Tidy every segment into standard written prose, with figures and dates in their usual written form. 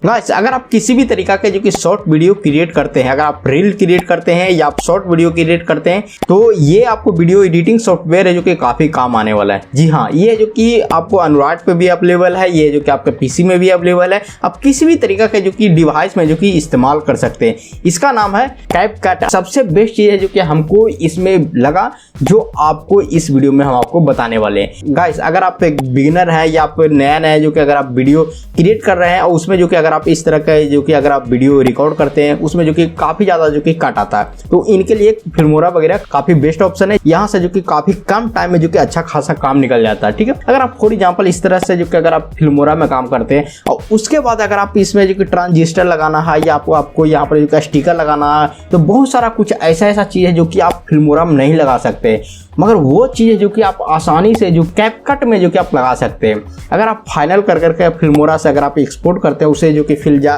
Guys अगर आप किसी भी तरीका के जो कि शॉर्ट वीडियो क्रिएट करते हैं, अगर आप रील क्रिएट करते हैं या आप शॉर्ट वीडियो क्रिएट करते हैं, तो ये आपको वीडियो एडिटिंग सॉफ्टवेयर है जो कि काफ़ी काम आने वाला है। जी हाँ, ये जो कि आपको एंड्रॉयड पे भी अवेलेबल है, ये जो कि आपके पीसी में भी अवेलेबल है। आप किसी भी तरीका के जो कि डिवाइस में जो कि इस्तेमाल कर सकते हैं। इसका नाम है कैपकट। सबसे बेस्ट चीज़ है जो कि हमको इसमें लगा, जो आपको इस वीडियो में हम आपको बताने वाले हैं। गाइस अगर आप एक बिगिनर है या आप नया जो कि अगर आप वीडियो क्रिएट कर रहे हैं और उसमें जो कि अगर आप इस तरह का जो कि अगर आप वीडियो रिकॉर्ड करते हैं उसमें जो कि काफ़ी ज़्यादा जो कि कट आता है, तो इनके लिए फिल्मोरा वगैरह काफ़ी बेस्ट ऑप्शन है। यहाँ से जो कि काफ़ी कम टाइम में जो कि अच्छा खासा काम निकल जाता है। ठीक है, अगर आप फॉर एग्जाम्पल इस तरह से जो कि अगर आप फिल्मोरा में काम करते हैं और उसके बाद अगर आप इसमें जो कि ट्रांजिस्टर लगाना है या आपको यहाँ पर जो कि स्टिकर लगाना है, तो बहुत सारा कुछ ऐसा चीज़ है जो कि आप फिल्मोरा में नहीं लगा सकते, मगर वो चीज़ जो कि आप आसानी से जो कैपकट में जो कि आप लगा सकते हैं। अगर आप फाइनल कर करके फिल्मोरा से अगर आप एक्सपोर्ट करते हैं उसे जो कि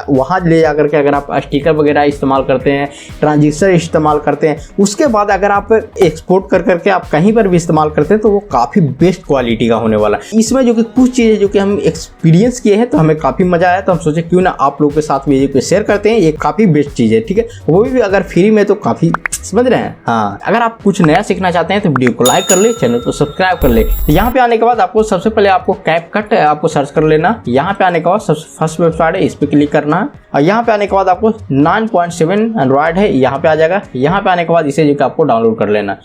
वहाँ ले जा करके अगर आप स्टिकर वगैरह इस्तेमाल करते हैं, ट्रांजिस्टर इस्तेमाल करते हैं, उसके बाद अगर आप एक्सपोर्ट कर करके आप कहीं पर भी इस्तेमाल करते हैं तो वो काफ़ी बेस्ट क्वालिटी का होने वाला है। इसमें जो कि कुछ चीज़ें जो कि हम एक्सपीरियंस किए हैं तो हमें काफ़ी मज़ा आया, तो हम सोचे क्यों ना आप लोगों के साथ वीडियो को शेयर करते हैं। ये काफ़ी बेस्ट चीज़ है। ठीक है, वो भी अगर फ्री में तो काफ़ी, समझ रहे हैं। हाँ, अगर आप कुछ नया सीखना चाहते हैं तो वीडियो को लाइक कर ले, चैनल को सब्सक्राइब कर ले। यहाँ पे आने के बाद आपको सबसे पहले आपको कैपकट आपको सर्च कर लेना। यहाँ पे आने के बाद सबसे फर्स्ट वेबसाइट है, इस पर क्लिक करना है और यहाँ पे आने के बाद आपको 9.7 एंड्रॉयड है, यहाँ पे आ जाएगा। यहाँ पे आने के बाद इसे जो कि आपको डाउनलोड कर लेना।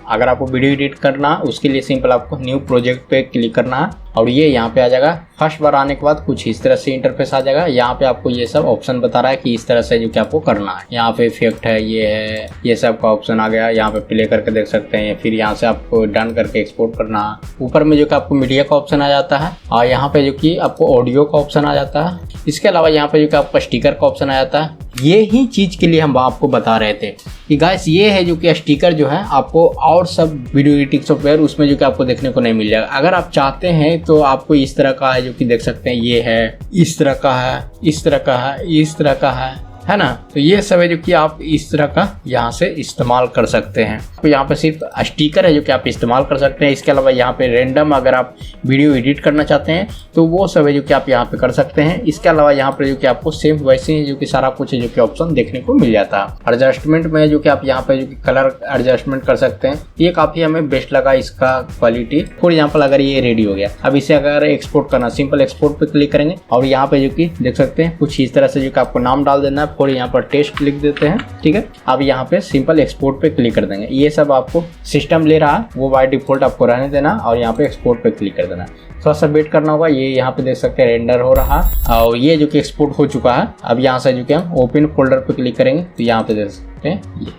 अगर आपको वीडियो एडिट करना उसके लिए सिंपल आपको न्यू प्रोजेक्ट पे क्लिक करना है और ये यहाँ पे आ जाएगा। फर्स्ट बार आने के बाद कुछ इस तरह से इंटरफेस आ जाएगा। यहाँ पे आपको ये सब ऑप्शन बता रहा है कि इस तरह से जो कि आपको करना है। यहाँ पे इफेक्ट है, ये है, ये सब का ऑप्शन आ गया। यहाँ पे प्ले करके देख सकते हैं। फिर यहाँ से आपको डन करके एक्सपोर्ट करना है। ऊपर में जो कि आपको मीडिया का ऑप्शन आ जाता है और यहाँ पे जो कि आपको ऑडियो का ऑप्शन आ जाता है। इसके अलावा यहाँ पे जो कि आपका स्टिकर का ऑप्शन आ जाता है। ये ही चीज़ के लिए हम आपको बता रहे थे कि गाइस ये है जो कि स्टिकर जो है आपको और सब वीडियो एडिटिंग सॉफ्टवेयर उसमें जो कि आपको देखने को नहीं मिल जाएगा। अगर आप चाहते हैं तो आपको इस तरह का है जो कि देख सकते हैं, ये है, इस तरह का है, इस तरह का है, इस तरह का है ना। तो ये सब है जो कि आप इस तरह का यहाँ से इस्तेमाल कर सकते हैं। तो यहाँ पे सिर्फ स्टिकर है जो कि आप इस्तेमाल कर सकते हैं। इसके अलावा यहाँ पे रैंडम अगर आप वीडियो एडिट करना चाहते हैं तो वो सब है जो कि आप यहाँ पे कर सकते हैं। इसके अलावा यहाँ पे जो कि आपको सेम वैसे ही जो कि सारा कुछ है जो कि ऑप्शन देखने को मिल जाता है। एडजस्टमेंट में जो कि आप यहाँ पे जो कि कलर एडजस्टमेंट कर सकते हैं। ये काफ़ी हमें बेस्ट लगा इसका क्वालिटी। फॉर एग्जाम्पल अगर ये रेडी हो गया, अब इसे अगर एक्सपोर्ट करना, सिंपल एक्सपोर्ट पे क्लिक करेंगे और यहाँ पे जो कि देख सकते हैं कुछ इस तरह से जो कि आपको नाम डाल देना है। और यहाँ पर टेस्ट लिख देते हैं। ठीक है, अब यहाँ पे सिंपल एक्सपोर्ट पे क्लिक कर देंगे। ये सब आपको सिस्टम ले रहा है, वो बाय डिफॉल्ट आपको रहने देना और यहाँ पे एक्सपोर्ट पे क्लिक कर देना। थोड़ा सा वेट करना होगा। ये यहाँ पे देख सकते हैं रेंडर हो रहा और ये जो कि एक्सपोर्ट हो चुका है। अब यहाँ से जो कि हम ओपन फोल्डर पे क्लिक करेंगे तो यहाँ पे देख सकते हैं ये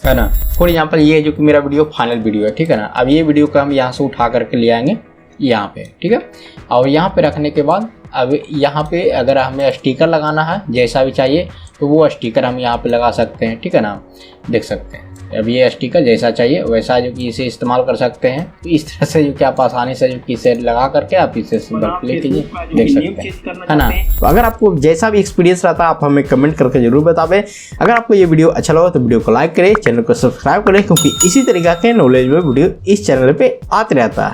है ना। फॉर एग्जाम्पल ये जो कि मेरा वीडियो फाइनल वीडियो है। ठीक है ना, अब ये वीडियो को हम यहाँ से उठा करके ले आएंगे यहाँ पे। ठीक है, और यहाँ पे रखने के बाद अब यहाँ पे अगर हमें स्टिकर लगाना है जैसा भी चाहिए तो वो स्टिकर हम यहाँ पे लगा सकते हैं। ठीक है ना, देख सकते हैं अब ये स्टिकर जैसा चाहिए वैसा जो कि इसे इस्तेमाल कर सकते हैं। तो इस तरह से जो कि आप आसानी से जो कि इसे लगा करके आप इसे सिंपल प्ले कीजिए, देख सकते हैं, है ना। तो अगर आपको जैसा भी एक्सपीरियंस रहता है आप हमें कमेंट करके जरूर बतावें। अगर आपको ये वीडियो अच्छा लगा तो वीडियो को लाइक करें, चैनल को सब्सक्राइब करें, क्योंकि इसी तरीके के नॉलेज में वीडियो इस चैनल पे आते रहता है।